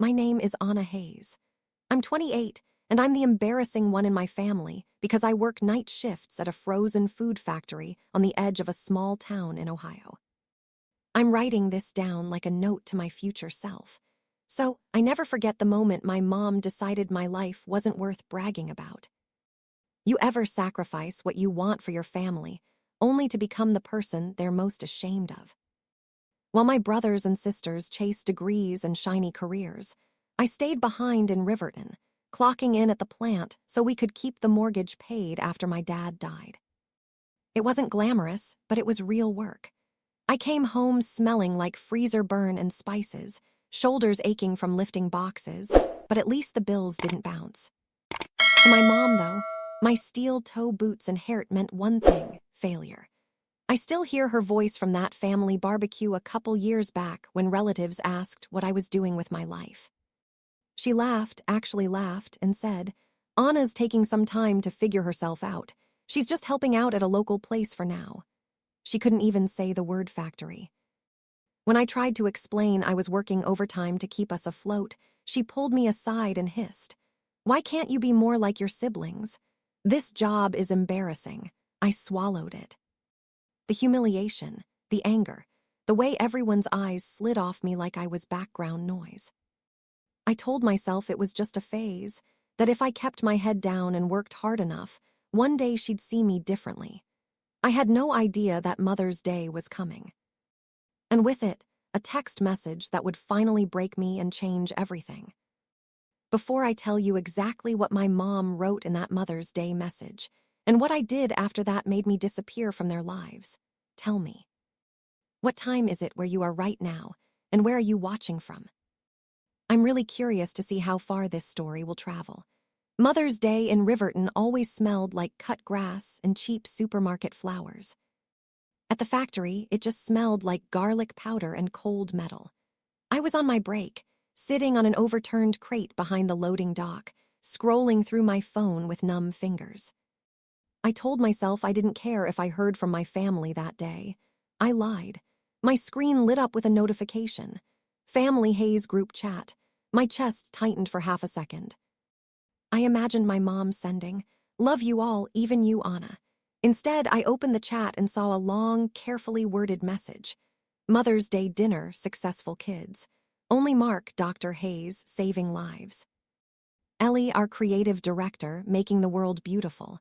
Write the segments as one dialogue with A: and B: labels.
A: My name is Anna Hayes. I'm 28, and I'm the embarrassing one in my family because I work night shifts at a frozen food factory on the edge of a small town in Ohio. I'm writing this down like a note to my future self, so I never forget the moment my mom decided my life wasn't worth bragging about. You ever sacrifice what you want for your family, only to become the person they're most ashamed of? While my brothers and sisters chased degrees and shiny careers, I stayed behind in Riverton, clocking in at the plant so we could keep the mortgage paid after my dad died. It wasn't glamorous, but it was real work. I came home smelling like freezer burn and spices, shoulders aching from lifting boxes, but at least the bills didn't bounce. To my mom, though, my steel-toe boots and hair meant one thing: failure. I still hear her voice from that family barbecue a couple years back when relatives asked what I was doing with my life. She laughed, actually laughed, and said, "Anna's taking some time to figure herself out. She's just helping out at a local place for now." She couldn't even say the word factory. When I tried to explain I was working overtime to keep us afloat, she pulled me aside and hissed, "Why can't you be more like your siblings? This job is embarrassing." I swallowed it. The humiliation, the anger, the way everyone's eyes slid off me like I was background noise. I told myself it was just a phase, that if I kept my head down and worked hard enough, one day she'd see me differently. I had no idea that Mother's Day was coming. And with it, a text message that would finally break me and change everything. Before I tell you exactly what my mom wrote in that Mother's Day message, and what I did after that made me disappear from their lives, tell me. What time is it where you are right now, and where are you watching from? I'm really curious to see how far this story will travel. Mother's Day in Riverton always smelled like cut grass and cheap supermarket flowers. At the factory, it just smelled like garlic powder and cold metal. I was on my break, sitting on an overturned crate behind the loading dock, scrolling through my phone with numb fingers. I told myself I didn't care if I heard from my family that day. I lied. My screen lit up with a notification. Family Hayes group chat. My chest tightened for half a second. I imagined my mom sending, "Love you all, even you, Anna." Instead, I opened the chat and saw a long, carefully worded message. Mother's Day dinner, successful kids. Only Mark, Dr. Hayes, saving lives. Ellie, our creative director, making the world beautiful.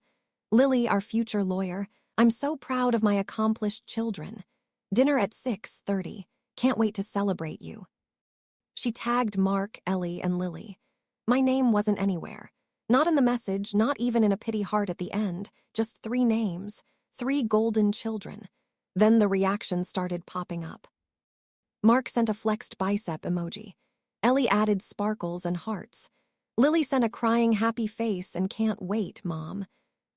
A: Lily, our future lawyer. I'm so proud of my accomplished children. Dinner at 6:30. Can't wait to celebrate you. She tagged Mark, Ellie, and Lily. My name wasn't anywhere. Not in the message, not even in a pity heart at the end. Just 3 names, 3 golden children. Then the reactions started popping up. Mark sent a flexed bicep emoji. Ellie added sparkles and hearts. Lily sent a crying happy face and "Can't wait, Mom."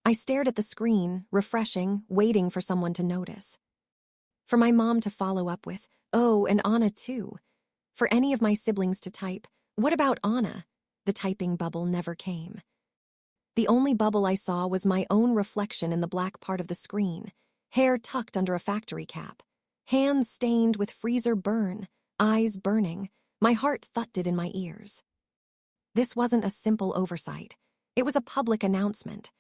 A: I stared at the screen, refreshing, waiting for someone to notice. For my mom to follow up with, "Oh, and Anna too." For any of my siblings to type, "What about Anna?" The typing bubble never came. The only bubble I saw was my own reflection in the black part of the screen, hair tucked under a factory cap, hands stained with freezer burn, eyes burning, my heart thudded in my ears. This wasn't a simple oversight. It was a public announcement.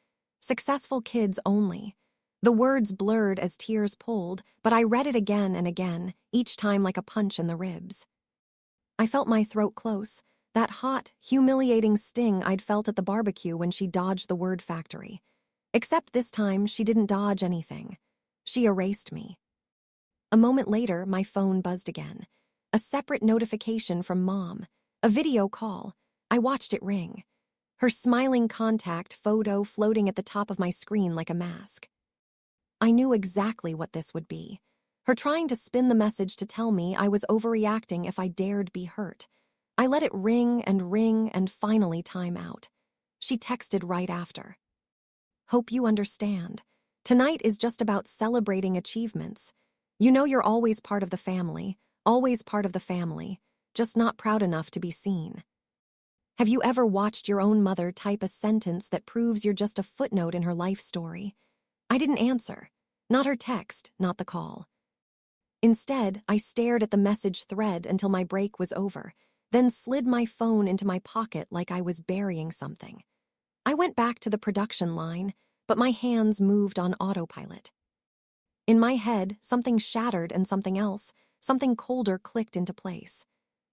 A: Successful kids only. The words blurred as tears pulled, but I read it again and again, each time like a punch in the ribs. I felt my throat close, that hot, humiliating sting I'd felt at the barbecue when she dodged the word factory. Except this time, she didn't dodge anything. She erased me. A moment later, my phone buzzed again. A separate notification from Mom. A video call. I watched it ring. Her smiling contact photo floating at the top of my screen like a mask. I knew exactly what this would be. Her trying to spin the message to tell me I was overreacting if I dared be hurt. I let it ring and finally time out. She texted right after. "Hope you understand. Tonight is just about celebrating achievements. You know you're always part of the family, just not proud enough to be seen." Have you ever watched your own mother type a sentence that proves you're just a footnote in her life story? I didn't answer. Not her text, not the call. Instead, I stared at the message thread until my break was over, then slid my phone into my pocket like I was burying something. I went back to the production line, but my hands moved on autopilot. In my head, something shattered and something colder clicked into place.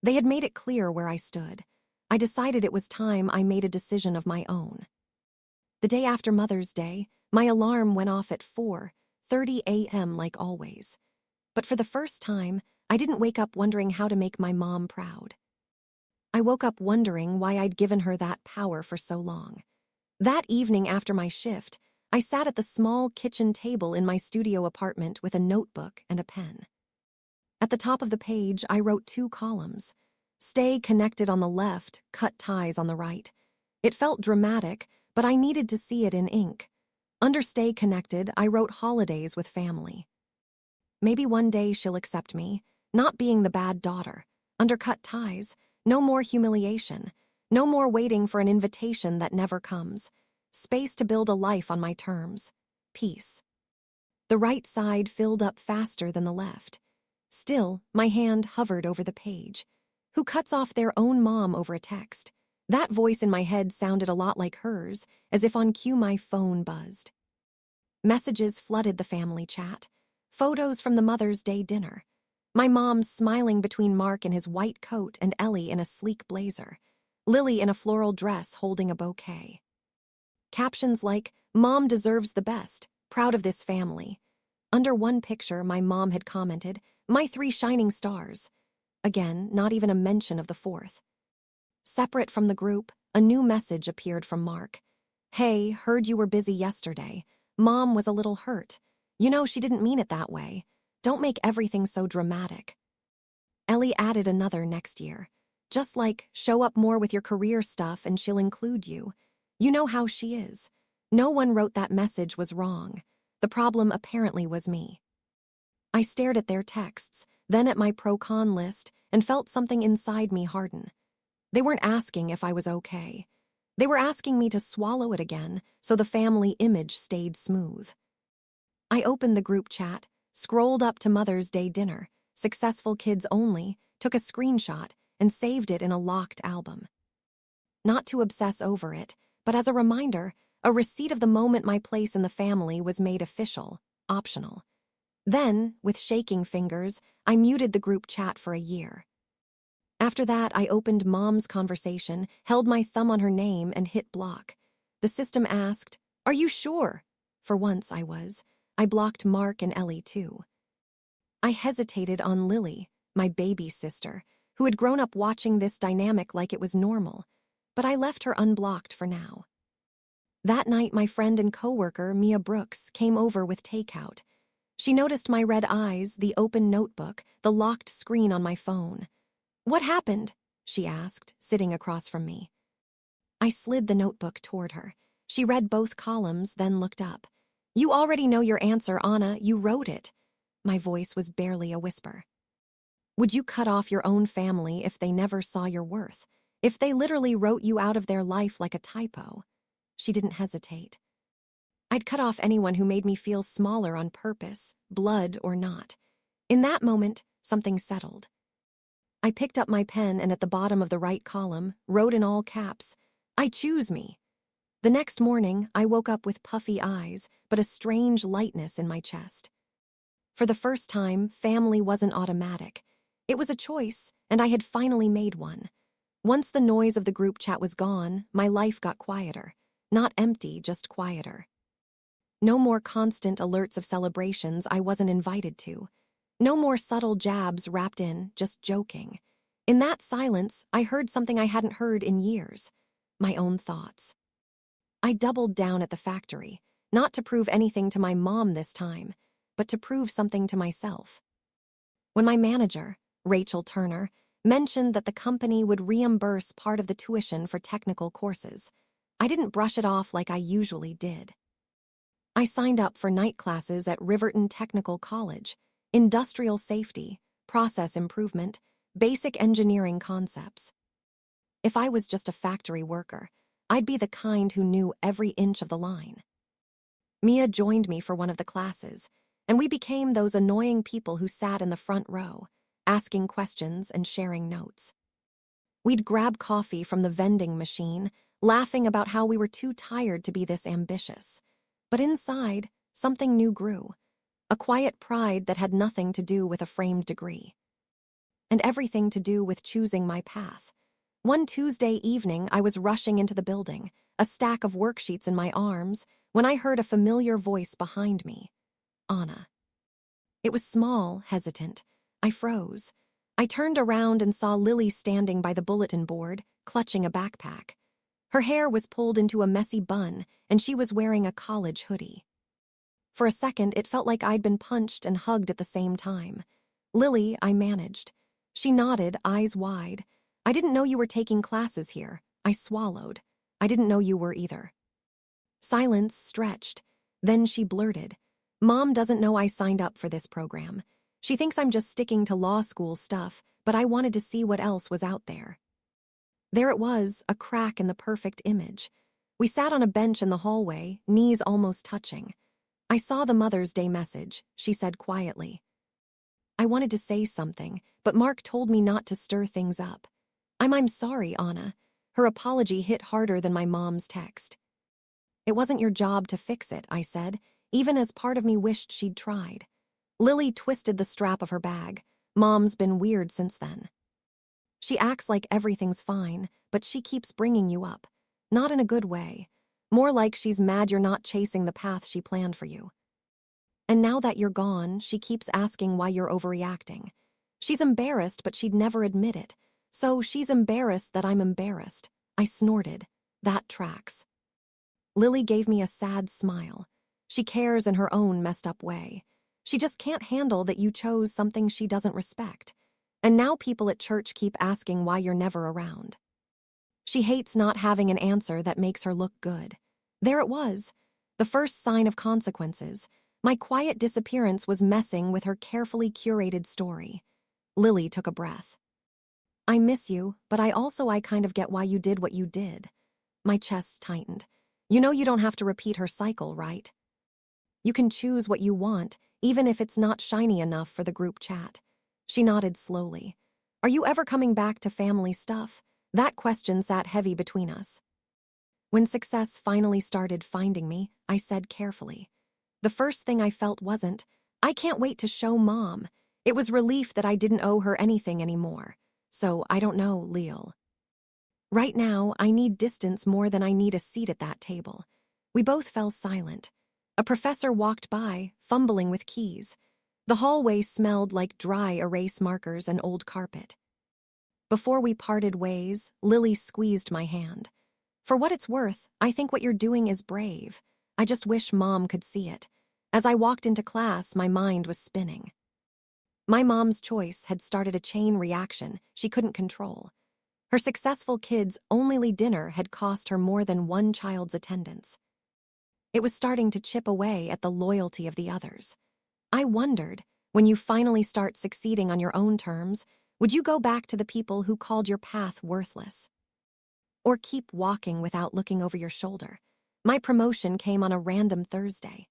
A: They had made it clear where I stood. I decided it was time I made a decision of my own. The day after Mother's Day, my alarm went off at 4:30 a.m. like always. But for the first time, I didn't wake up wondering how to make my mom proud. I woke up wondering why I'd given her that power for so long. That evening after my shift, I sat at the small kitchen table in my studio apartment with a notebook and a pen. At the top of the page, I wrote 2 columns. Stay connected on the left, cut ties on the right. It felt dramatic, but I needed to see it in ink. Under stay connected, I wrote holidays with family. Maybe one day she'll accept me, not being the bad daughter. Under cut ties, no more humiliation, no more waiting for an invitation that never comes. Space to build a life on my terms. Peace. The right side filled up faster than the left. Still, my hand hovered over the page. Who cuts off their own mom over a text? That voice in my head sounded a lot like hers, as if on cue my phone buzzed. Messages flooded the family chat. Photos from the Mother's Day dinner. My mom smiling between Mark in his white coat and Ellie in a sleek blazer. Lily in a floral dress holding a bouquet. Captions like, "Mom deserves the best, proud of this family." Under one picture, my mom had commented, "My 3 shining stars." Again, not even a mention of the 4th. Separate from the group, a new message appeared from Mark. "Hey, heard you were busy yesterday. Mom was a little hurt. You know she didn't mean it that way. Don't make everything so dramatic." Ellie added another next year. "Just like, show up more with your career stuff and she'll include you. You know how she is." No one wrote that message was wrong. The problem apparently was me. I stared at their texts, then at my pro-con list, and felt something inside me harden. They weren't asking if I was okay. They were asking me to swallow it again so the family image stayed smooth. I opened the group chat, scrolled up to Mother's Day dinner, successful kids only, took a screenshot, and saved it in a locked album. Not to obsess over it, but as a reminder, a receipt of the moment my place in the family was made official, optional. Then, with shaking fingers, I muted the group chat for a year. After that, I opened Mom's conversation, held my thumb on her name, and hit block. The system asked, "Are you sure?" For once, I was. I blocked Mark and Ellie, too. I hesitated on Lily, my baby sister, who had grown up watching this dynamic like it was normal, but I left her unblocked for now. That night, my friend and coworker, Mia Brooks, came over with takeout. She noticed my red eyes, the open notebook, the locked screen on my phone. "What happened?" she asked, sitting across from me. I slid the notebook toward her. She read both columns, then looked up. "You already know your answer, Anna. You wrote it." My voice was barely a whisper. "Would you cut off your own family if they never saw your worth? If they literally wrote you out of their life like a typo?" She didn't hesitate. "I'd cut off anyone who made me feel smaller on purpose, blood or not." In that moment, something settled. I picked up my pen and at the bottom of the right column, wrote in all caps, "I choose me." The next morning, I woke up with puffy eyes, but a strange lightness in my chest. For the first time, family wasn't automatic. It was a choice, and I had finally made one. Once the noise of the group chat was gone, my life got quieter. Not empty, just quieter. No more constant alerts of celebrations I wasn't invited to. No more subtle jabs wrapped in, just joking. In that silence, I heard something I hadn't heard in years. My own thoughts. I doubled down at the factory, not to prove anything to my mom this time, but to prove something to myself. When my manager, Rachel Turner, mentioned that the company would reimburse part of the tuition for technical courses, I didn't brush it off like I usually did. I signed up for night classes at Riverton Technical College, industrial safety, process improvement, basic engineering concepts. If I was just a factory worker, I'd be the kind who knew every inch of the line. Mia joined me for one of the classes, and we became those annoying people who sat in the front row, asking questions and sharing notes. We'd grab coffee from the vending machine, laughing about how we were too tired to be this ambitious. But inside, something new grew. A quiet pride that had nothing to do with a framed degree. And everything to do with choosing my path. One Tuesday evening, I was rushing into the building, a stack of worksheets in my arms, when I heard a familiar voice behind me. Anna. It was small, hesitant. I froze. I turned around and saw Lily standing by the bulletin board, clutching a backpack. Her hair was pulled into a messy bun, and she was wearing a college hoodie. For a second, it felt like I'd been punched and hugged at the same time. Lily, I managed. She nodded, eyes wide. I didn't know you were taking classes here. I swallowed. I didn't know you were either. Silence stretched. Then she blurted. Mom doesn't know I signed up for this program. She thinks I'm just sticking to law school stuff, but I wanted to see what else was out there. There it was, a crack in the perfect image. We sat on a bench in the hallway, knees almost touching. I saw the Mother's Day message, she said quietly. I wanted to say something, but Mark told me not to stir things up. I'm sorry, Anna. Her apology hit harder than my mom's text. It wasn't your job to fix it, I said, even as part of me wished she'd tried. Lily twisted the strap of her bag. Mom's been weird since then. She acts like everything's fine, but she keeps bringing you up. Not in a good way. More like she's mad you're not chasing the path she planned for you. And now that you're gone, she keeps asking why you're overreacting. She's embarrassed, but she'd never admit it. So she's embarrassed that I'm embarrassed. I snorted. That tracks. Lily gave me a sad smile. She cares in her own messed up way. She just can't handle that you chose something she doesn't respect. And now people at church keep asking why you're never around. She hates not having an answer that makes her look good. There it was. The first sign of consequences. My quiet disappearance was messing with her carefully curated story. Lily took a breath. I miss you, but I kind of get why you did what you did. My chest tightened. You know you don't have to repeat her cycle, right? You can choose what you want, even if it's not shiny enough for the group chat. She nodded slowly. Are you ever coming back to family stuff? That question sat heavy between us. When success finally started finding me, I said carefully. The first thing I felt wasn't, I can't wait to show Mom. It was relief that I didn't owe her anything anymore. So, I don't know, Leal. Right now, I need distance more than I need a seat at that table. We both fell silent. A professor walked by, fumbling with keys. The hallway smelled like dry erase markers and old carpet. Before we parted ways, Lily squeezed my hand. For what it's worth, I think what you're doing is brave. I just wish Mom could see it. As I walked into class, my mind was spinning. My mom's choice had started a chain reaction she couldn't control. Her successful kids' only dinner had cost her more than one child's attendance. It was starting to chip away at the loyalty of the others. I wondered, when you finally start succeeding on your own terms, would you go back to the people who called your path worthless? Or keep walking without looking over your shoulder? My promotion came on a random Thursday.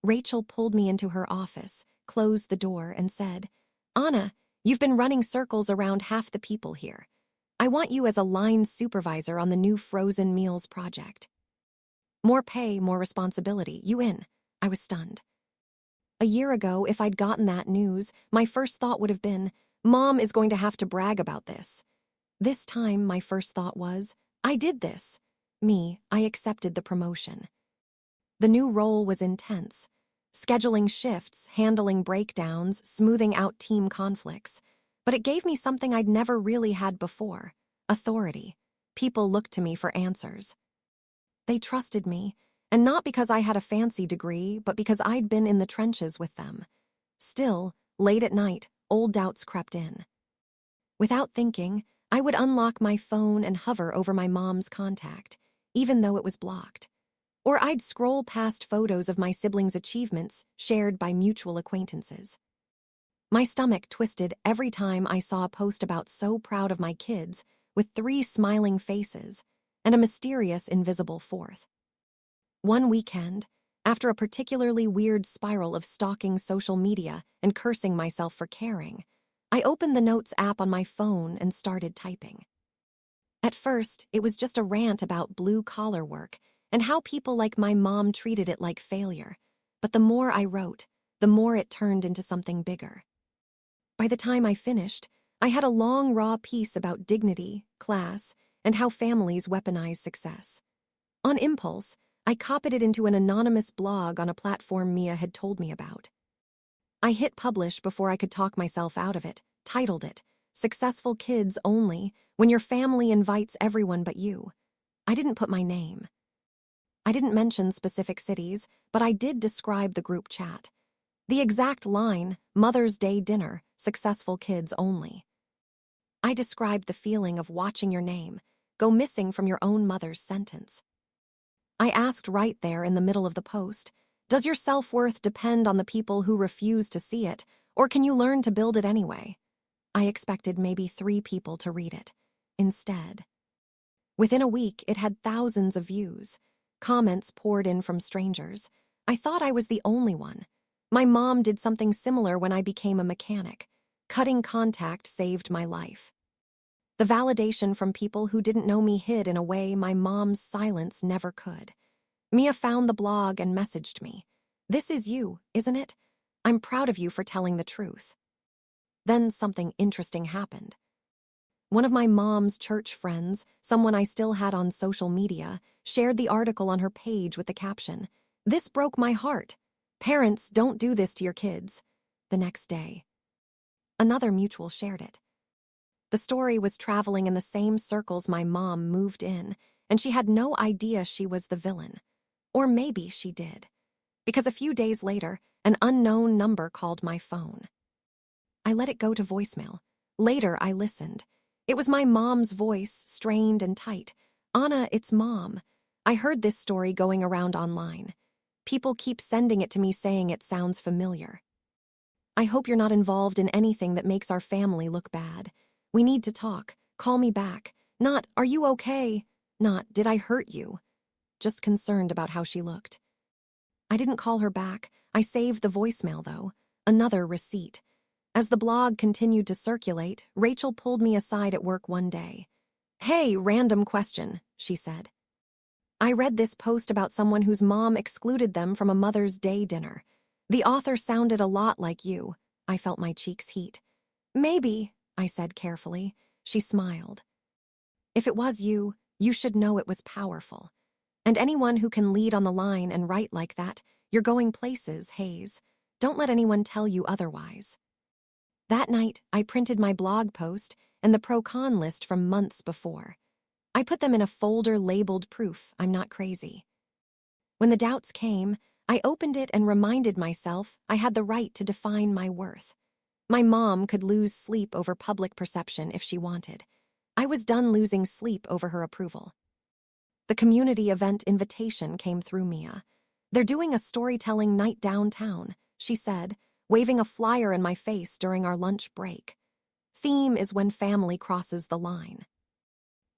A: Rachel pulled me into her office, closed the door, and said, Anna, you've been running circles around half the people here. I want you as a line supervisor on the new frozen meals project. More pay, more responsibility. You in? I was stunned. A year ago, if I'd gotten that news, my first thought would have been, Mom is going to have to brag about this. This time, my first thought was, I did this. I accepted the promotion. The new role was intense. Scheduling shifts, handling breakdowns, smoothing out team conflicts. But it gave me something I'd never really had before. Authority. People looked to me for answers. They trusted me, and not because I had a fancy degree, but because I'd been in the trenches with them. Still, late at night, old doubts crept in. Without thinking, I would unlock my phone and hover over my mom's contact, even though it was blocked. Or I'd scroll past photos of my siblings' achievements shared by mutual acquaintances. My stomach twisted every time I saw a post about so proud of my kids, with 3 smiling faces, and a mysterious invisible fourth. One weekend, after a particularly weird spiral of stalking social media and cursing myself for caring, I opened the Notes app on my phone and started typing. At first, it was just a rant about blue-collar work and how people like my mom treated it like failure. But the more I wrote, the more it turned into something bigger. By the time I finished, I had a long, raw piece about dignity, class, and how families weaponize success. On impulse, I copied it into an anonymous blog on a platform Mia had told me about. I hit publish before I could talk myself out of it, titled it, "Successful Kids Only, When Your Family Invites Everyone But You." I didn't put my name. I didn't mention specific cities, but I did describe the group chat. The exact line, "Mother's Day dinner, successful kids only." I described the feeling of watching your name go missing from your own mother's sentence. I asked right there in the middle of the post, does your self-worth depend on the people who refuse to see it, or can you learn to build it anyway? I expected maybe 3 people to read it. Instead, within a week, it had thousands of views. Comments poured in from strangers. I thought I was the only one. My mom did something similar when I became a mechanic. Cutting contact saved my life. The validation from people who didn't know me hid in a way my mom's silence never could. Mia found the blog and messaged me. "This is you, isn't it? I'm proud of you for telling the truth." Then something interesting happened. One of my mom's church friends, someone I still had on social media, shared the article on her page with the caption, "This broke my heart. Parents, don't do this to your kids." The next day, another mutual shared it. The story was traveling in the same circles my mom moved in, and she had no idea she was the villain. Or maybe she did, because a few days later, an unknown number called my phone. I let it go to voicemail. Later, I listened. It was my mom's voice, strained and tight. "Anna, it's Mom. I heard this story going around online. People keep sending it to me saying it sounds familiar. I hope you're not involved in anything that makes our family look bad. We need to talk. Call me back. Not, are you okay? Not, did I hurt you?" Just concerned about how she looked. I didn't call her back. I saved the voicemail, though. Another receipt. As the blog continued to circulate, Rachel pulled me aside at work one day. "Hey, random question," she said. "I read this post about someone whose mom excluded them from a Mother's Day dinner. The author sounded a lot like you." I felt my cheeks heat. "Maybe," I said carefully. She smiled. "If it was you, you should know it was powerful. And anyone who can lead on the line and write like that, you're going places, Hayes. Don't let anyone tell you otherwise." That night, I printed my blog post and the pro-con list from months before. I put them in a folder labeled "Proof I'm Not Crazy." When the doubts came, I opened it and reminded myself I had the right to define my worth. My mom could lose sleep over public perception if she wanted. I was done losing sleep over her approval. The community event invitation came through Mia. "They're doing a storytelling night downtown," she said, waving a flyer in my face during our lunch break. "Theme is when family crosses the line."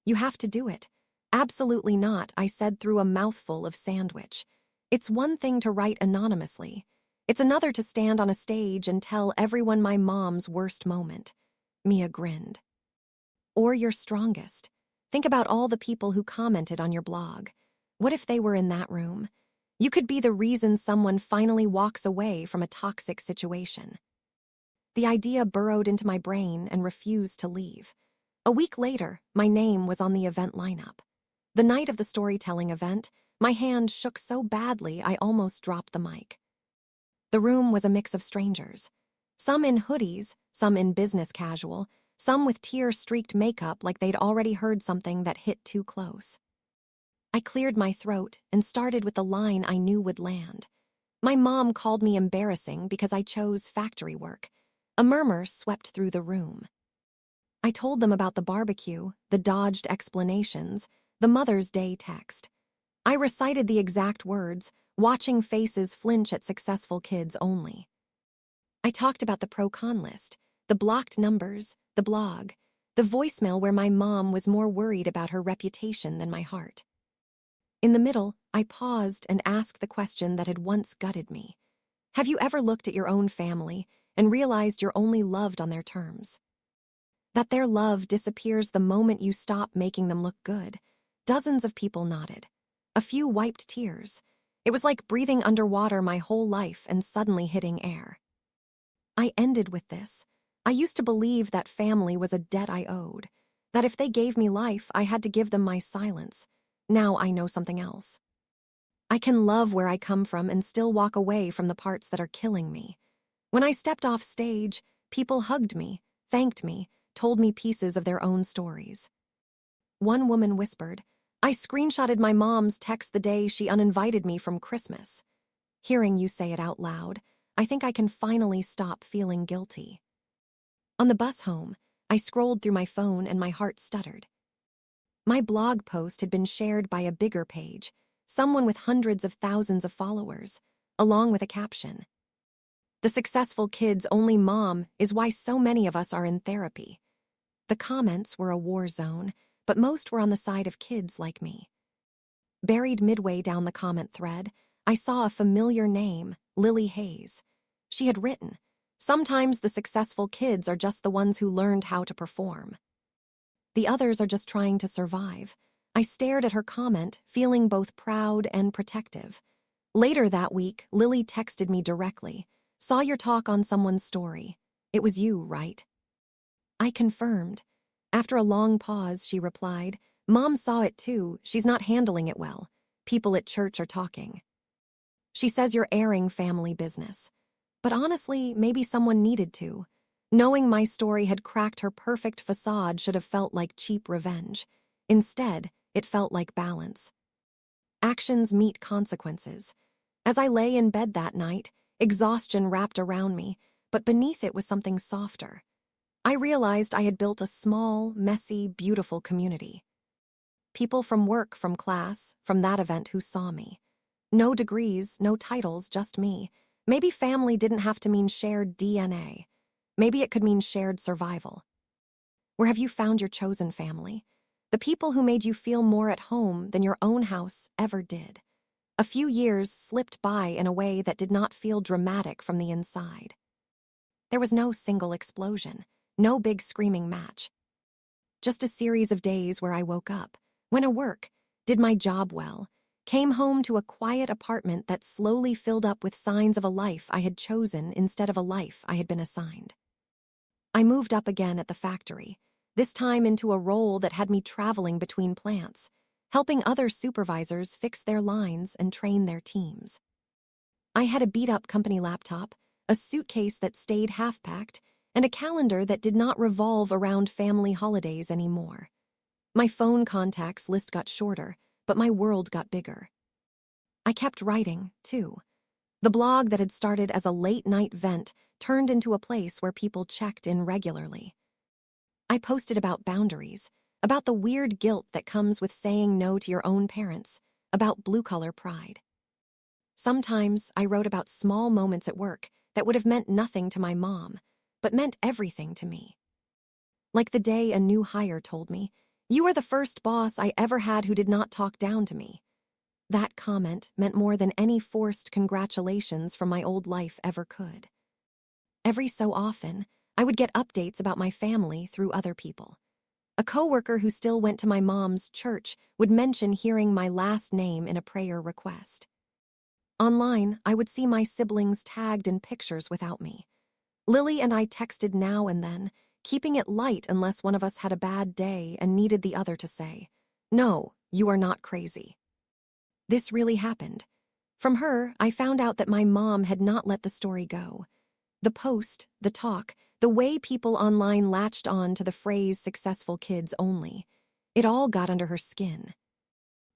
A: "You have to do it." "Absolutely not," I said through a mouthful of sandwich. "It's one thing to write anonymously. It's another to stand on a stage and tell everyone my mom's worst moment." Mia grinned. "Or your strongest. Think about all the people who commented on your blog. What if they were in that room? You could be the reason someone finally walks away from a toxic situation." The idea burrowed into my brain and refused to leave. A week later, my name was on the event lineup. The night of the storytelling event, my hand shook so badly I almost dropped the mic. The room was a mix of strangers. Some in hoodies, some in business casual, some with tear-streaked makeup like they'd already heard something that hit too close. I cleared my throat and started with the line I knew would land. My mom called me embarrassing because I chose factory work. A murmur swept through the room. I told them about the barbecue, the dodged explanations, the Mother's Day text. I recited the exact words, watching faces flinch at successful kids only. I talked about the pro-con list, the blocked numbers, the blog, the voicemail where my mom was more worried about her reputation than my heart. In the middle, I paused and asked the question that had once gutted me. Have you ever looked at your own family and realized you're only loved on their terms? That their love disappears the moment you stop making them look good. Dozens of people nodded. A few wiped tears. It was like breathing underwater my whole life and suddenly hitting air. I ended with this. I used to believe that family was a debt I owed, that if they gave me life, I had to give them my silence. Now I know something else. I can love where I come from and still walk away from the parts that are killing me. When I stepped off stage, people hugged me, thanked me, told me pieces of their own stories. One woman whispered, "I screenshotted my mom's text the day she uninvited me from Christmas." Hearing you say it out loud, I think I can finally stop feeling guilty. On the bus home, I scrolled through my phone and my heart stuttered. My blog post had been shared by a bigger page, someone with hundreds of thousands of followers, along with a caption. "The successful kid's only mom is why so many of us are in therapy." The comments were a war zone, but most were on the side of kids like me. Buried midway down the comment thread, I saw a familiar name, Lily Hayes. She had written, "Sometimes the successful kids are just the ones who learned how to perform. The others are just trying to survive." I stared at her comment, feeling both proud and protective. Later that week, Lily texted me directly, "Saw your talk on someone's story. It was you, right?" I confirmed. After a long pause, she replied, "Mom saw it too. She's not handling it well. People at church are talking. She says you're airing family business." But honestly, maybe someone needed to. Knowing my story had cracked her perfect facade should have felt like cheap revenge. Instead, it felt like balance. Actions meet consequences. As I lay in bed that night, exhaustion wrapped around me, but beneath it was something softer. I realized I had built a small, messy, beautiful community. People from work, from class, from that event who saw me. No degrees, no titles, just me. Maybe family didn't have to mean shared DNA. Maybe it could mean shared survival. Where have you found your chosen family? The people who made you feel more at home than your own house ever did. A few years slipped by in a way that did not feel dramatic from the inside. There was no single explosion, no big screaming match. Just a series of days where I woke up, went to work, did my job well, came home to a quiet apartment that slowly filled up with signs of a life I had chosen instead of a life I had been assigned. I moved up again at the factory, this time into a role that had me traveling between plants, helping other supervisors fix their lines and train their teams. I had a beat-up company laptop, a suitcase that stayed half-packed, and a calendar that did not revolve around family holidays anymore. My phone contacts list got shorter, but my world got bigger. I kept writing, too. The blog that had started as a late-night vent turned into a place where people checked in regularly. I posted about boundaries, about the weird guilt that comes with saying no to your own parents, about blue-collar pride. Sometimes I wrote about small moments at work that would have meant nothing to my mom, but meant everything to me. Like the day a new hire told me, "You are the first boss I ever had who did not talk down to me." That comment meant more than any forced congratulations from my old life ever could. Every so often, I would get updates about my family through other people. A coworker who still went to my mom's church would mention hearing my last name in a prayer request. Online, I would see my siblings tagged in pictures without me. Lily and I texted now and then, keeping it light unless one of us had a bad day and needed the other to say, "No, you are not crazy." This really happened. From her, I found out that my mom had not let the story go. The post, the talk, the way people online latched on to the phrase "successful kids only," it all got under her skin.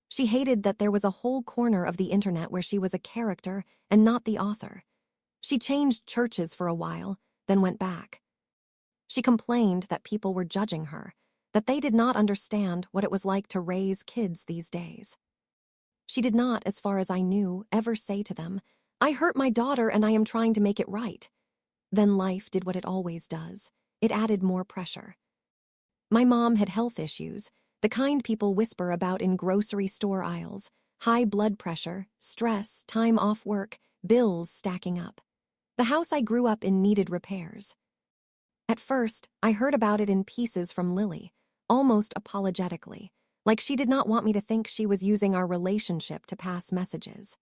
A: She hated that there was a whole corner of the internet where she was a character and not the author. She changed churches for a while, then went back. She complained that people were judging her, that they did not understand what it was like to raise kids these days. She did not, as far as I knew, ever say to them, "I hurt my daughter and I am trying to make it right." Then life did what it always does. It added more pressure. My mom had health issues, the kind people whisper about in grocery store aisles: high blood pressure, stress, time off work, bills stacking up. The house I grew up in needed repairs. At first, I heard about it in pieces from Lily, almost apologetically, like she did not want me to think she was using our relationship to pass messages.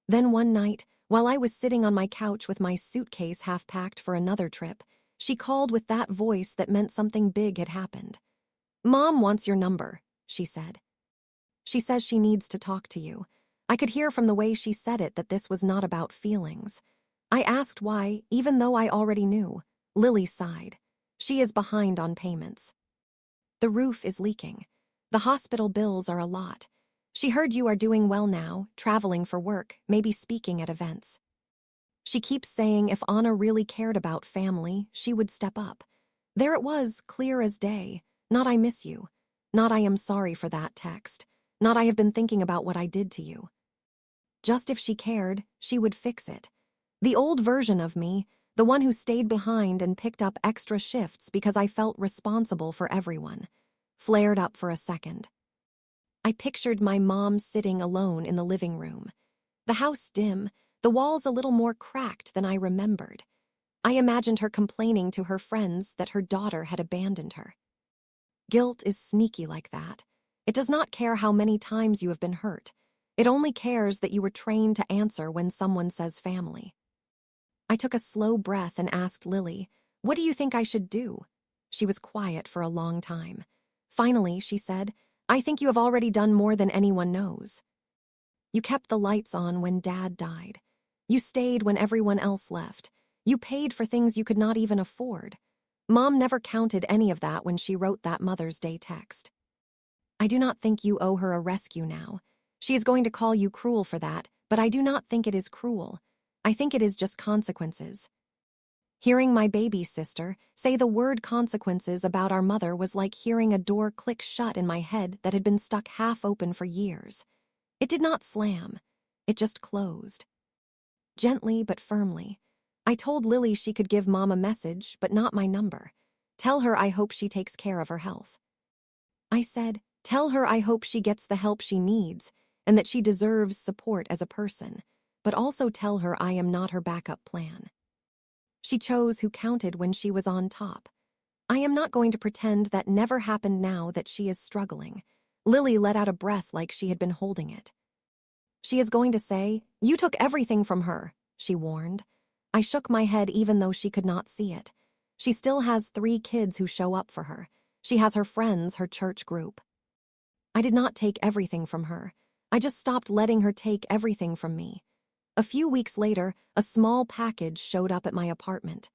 A: Then one night, while I was sitting on my couch with my suitcase half packed for another trip, she called with that voice that meant something big had happened. "Mom wants your number," she said. "She says she needs to talk to you." I could hear from the way she said it that this was not about feelings. I asked why, even though I already knew. Lily sighed. "She is behind on payments. The roof is leaking. The hospital bills are a lot. She heard you are doing well now, traveling for work, maybe speaking at events. She keeps saying if Anna really cared about family, she would step up." There it was, clear as day. Not "I miss you." Not "I am sorry for that" text. Not "I have been thinking about what I did to you." Just if she cared, she would fix it. The old version of me, the one who stayed behind and picked up extra shifts because I felt responsible for everyone, flared up for a second. I pictured my mom sitting alone in the living room. The house dim, the walls a little more cracked than I remembered. I imagined her complaining to her friends that her daughter had abandoned her. Guilt is sneaky like that. It does not care how many times you have been hurt. It only cares that you were trained to answer when someone says family. I took a slow breath and asked Lily, "What do you think I should do?" She was quiet for a long time. Finally, she said, "I think you have already done more than anyone knows. You kept the lights on when Dad died. You stayed when everyone else left. You paid for things you could not even afford. Mom never counted any of that when she wrote that Mother's Day text. I do not think you owe her a rescue now. She is going to call you cruel for that, but I do not think it is cruel. I think it is just consequences." Hearing my baby sister say the word consequences about our mother was like hearing a door click shut in my head that had been stuck half open for years. It did not slam. It just closed. Gently but firmly. I told Lily she could give Mom a message, but not my number. Tell her I hope she takes care of her health. I said, tell her I hope she gets the help she needs and that she deserves support as a person, but also tell her I am not her backup plan. She chose who counted when she was on top. I am not going to pretend that never happened now that she is struggling. Lily let out a breath like she had been holding it. She is going to say, "You took everything from her," she warned. I shook my head even though she could not see it. She still has 3 kids who show up for her. She has her friends, her church group. I did not take everything from her. I just stopped letting her take everything from me. A few weeks later, a small package showed up at my apartment.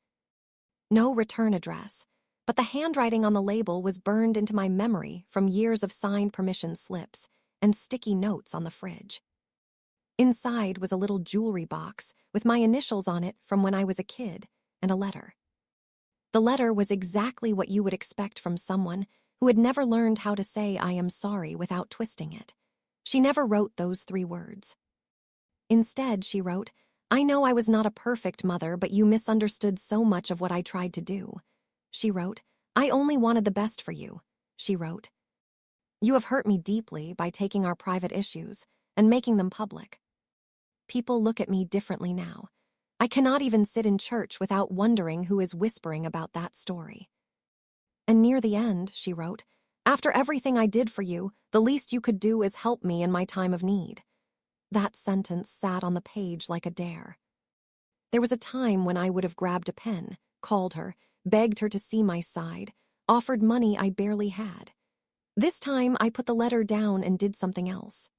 A: No return address, but the handwriting on the label was burned into my memory from years of signed permission slips and sticky notes on the fridge. Inside was a little jewelry box with my initials on it from when I was a kid and a letter. The letter was exactly what you would expect from someone who had never learned how to say "I am sorry" without twisting it. She never wrote those 3 words. Instead, she wrote, "I know I was not a perfect mother, but you misunderstood so much of what I tried to do." She wrote, "I only wanted the best for you." She wrote, "You have hurt me deeply by taking our private issues and making them public. People look at me differently now. I cannot even sit in church without wondering who is whispering about that story." And near the end, she wrote, "After everything I did for you, the least you could do is help me in my time of need." That sentence sat on the page like a dare. There was a time when I would have grabbed a pen, called her, begged her to see my side, offered money I barely had. This time, I put the letter down and did something else.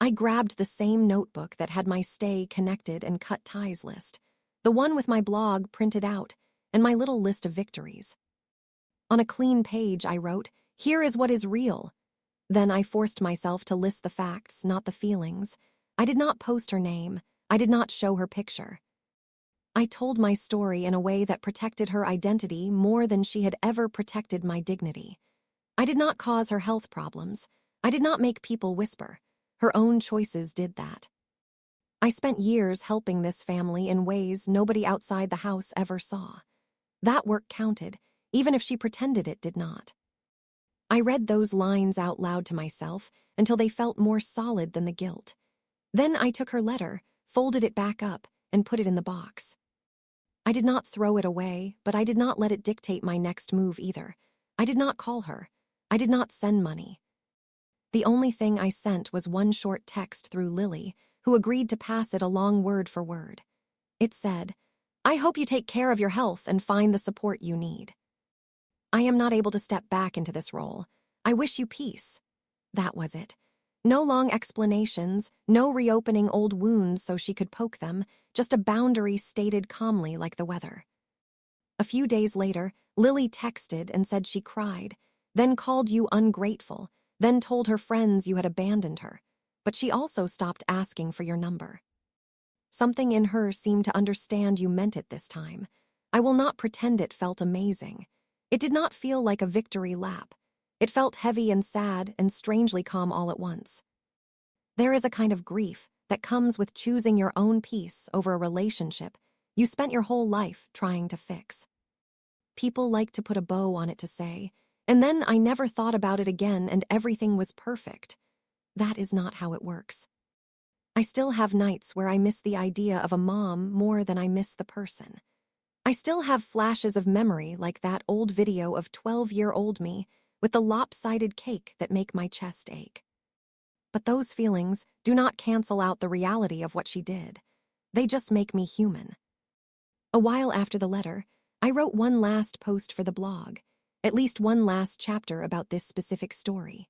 A: I grabbed the same notebook that had my stay connected and cut ties list, the one with my blog printed out, and my little list of victories. On a clean page, I wrote, "Here is what is real." Then I forced myself to list the facts, not the feelings. I did not post her name. I did not show her picture. I told my story in a way that protected her identity more than she had ever protected my dignity. I did not cause her health problems. I did not make people whisper. Her own choices did that. I spent years helping this family in ways nobody outside the house ever saw. That work counted, even if she pretended it did not. I read those lines out loud to myself until they felt more solid than the guilt. Then I took her letter, folded it back up, and put it in the box. I did not throw it away, but I did not let it dictate my next move either. I did not call her. I did not send money. The only thing I sent was one short text through Lily, who agreed to pass it along word for word. It said, "I hope you take care of your health and find the support you need. I am not able to step back into this role. I wish you peace." That was it. No long explanations, no reopening old wounds so she could poke them, just a boundary stated calmly like the weather. A few days later, Lily texted and said she cried, then called you ungrateful, then told her friends you had abandoned her. But she also stopped asking for your number. Something in her seemed to understand you meant it this time. I will not pretend it felt amazing. It did not feel like a victory lap. It felt heavy and sad and strangely calm all at once. There is a kind of grief that comes with choosing your own peace over a relationship you spent your whole life trying to fix. People like to put a bow on it to say, "And then I never thought about it again and everything was perfect." That is not how it works. I still have nights where I miss the idea of a mom more than I miss the person. I still have flashes of memory like that old video of 12-year-old me with the lopsided cake that make my chest ache. But those feelings do not cancel out the reality of what she did. They just make me human. A while after the letter, I wrote one last post for the blog, at least one last chapter about this specific story.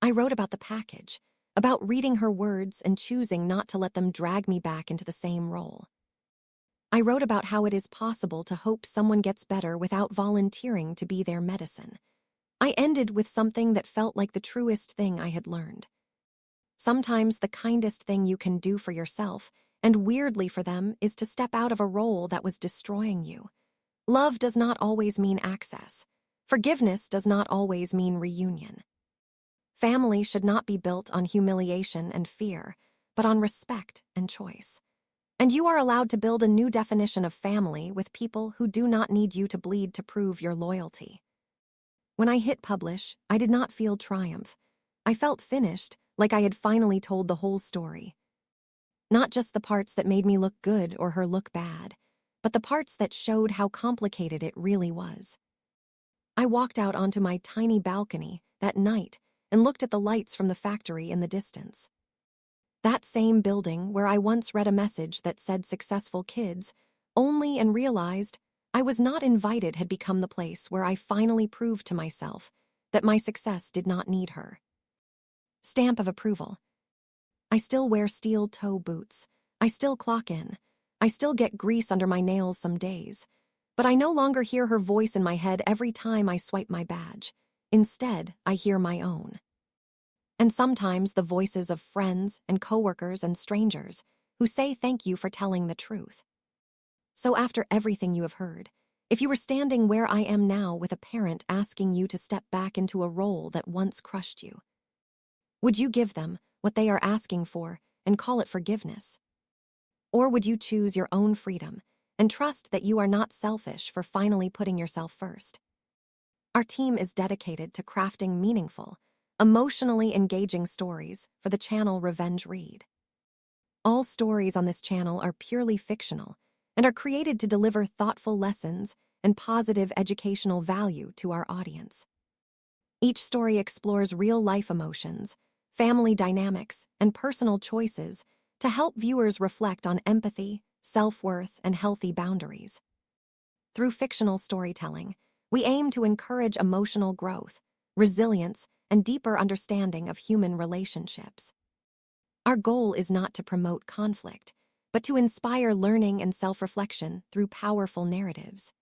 A: I wrote about the package, about reading her words and choosing not to let them drag me back into the same role. I wrote about how it is possible to hope someone gets better without volunteering to be their medicine. I ended with something that felt like the truest thing I had learned. Sometimes the kindest thing you can do for yourself, and weirdly for them, is to step out of a role that was destroying you. Love does not always mean access. Forgiveness does not always mean reunion. Family should not be built on humiliation and fear, but on respect and choice. And you are allowed to build a new definition of family with people who do not need you to bleed to prove your loyalty. When I hit publish, I did not feel triumph. I felt finished, like I had finally told the whole story. Not just the parts that made me look good or her look bad, but the parts that showed how complicated it really was. I walked out onto my tiny balcony that night and looked at the lights from the factory in the distance. That same building where I once read a message that said successful kids, only and realized I was not invited had become the place where I finally proved to myself that my success did not need her. Stamp of approval. I still wear steel toe boots. I still clock in. I still get grease under my nails some days. But I no longer hear her voice in my head every time I swipe my badge. Instead, I hear my own. And sometimes the voices of friends and coworkers and strangers who say thank you for telling the truth. So after everything you have heard, if you were standing where I am now with a parent asking you to step back into a role that once crushed you, would you give them what they are asking for and call it forgiveness? Or would you choose your own freedom and trust that you are not selfish for finally putting yourself first? Our team is dedicated to crafting meaningful, emotionally engaging stories for the channel Revenge Read. All stories on this channel are purely fictional and are created to deliver thoughtful lessons and positive educational value to our audience. Each story explores real-life emotions, family dynamics, and personal choices to help viewers reflect on empathy, self-worth, and healthy boundaries. Through fictional storytelling, we aim to encourage emotional growth, resilience, and deeper understanding of human relationships. Our goal is not to promote conflict, but to inspire learning and self-reflection through powerful narratives.